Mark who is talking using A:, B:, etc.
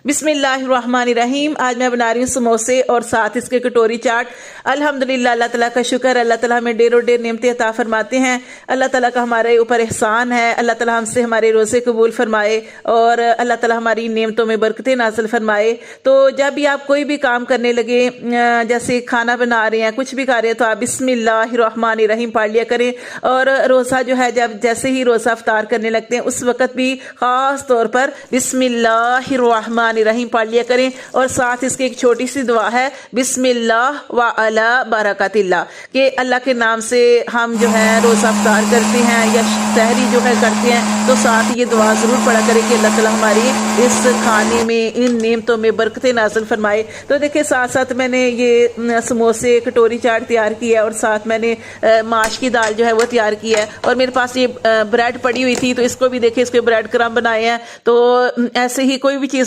A: बिस्मिल्लाहिर्रहमानिर्रहीम। आज मैं बना रही हूँ समोसे और साथ इसके कटोरी चाट। अल्हम्दुलिल्लाह, अल्लाह ताला का शुक्र। अल्लाह ताला हमें ढेरों ढेर नेमतें अता फरमाते हैं। अल्लाह ताला का हमारे ऊपर एहसान है। अल्लाह ताला हमसे हमारे रोज़े कबूल फरमाए और अल्लाह ताला हमारी नेमतों में बरकतें नाज़िल फरमाए। तो जब भी आप कोई भी काम करने लगे, जैसे खाना बना रहे हैं, कुछ भी कर रहे हैं, तो आप बिस्मिल्लाहिर्रहमानिर्रहीम पढ़ लिया करें। और रोज़ा जो है, जब जैसे ही रोज़ा इफ्तार करने लगते हैं उस वक़्त भी ख़ास तौर पर बिस्मिल्लाहिर्रहमानिर्रहीम पढ़ लिया करें। और साथ इसकी एक छोटी सी दुआ है, बिस्मिल्लाह व अला बरकतिल्लाह, कि अल्लाह के नाम से हम जो है रोज़ा इफ्तार करते हैं या सहरी जो है करते हैं, तो साथ ये दुआ ज़रूर पढ़ा करें कि अल्लाह ताला हमारी इस खाने में, इन नेमतों में बरकतें नाज़िल फरमाए। तो देखिए, साथ साथ मैंने ये समोसे कटोरी चाट तैयार की है और साथ मैंने माश की दाल जो है वो तैयार की है। और मेरे पास ये ब्रेड पड़ी हुई थी, तो इसको भी देखिए, इसके ब्रेड क्रम्ब बनाए हैं। तो ऐसे ही कोई भी चीज़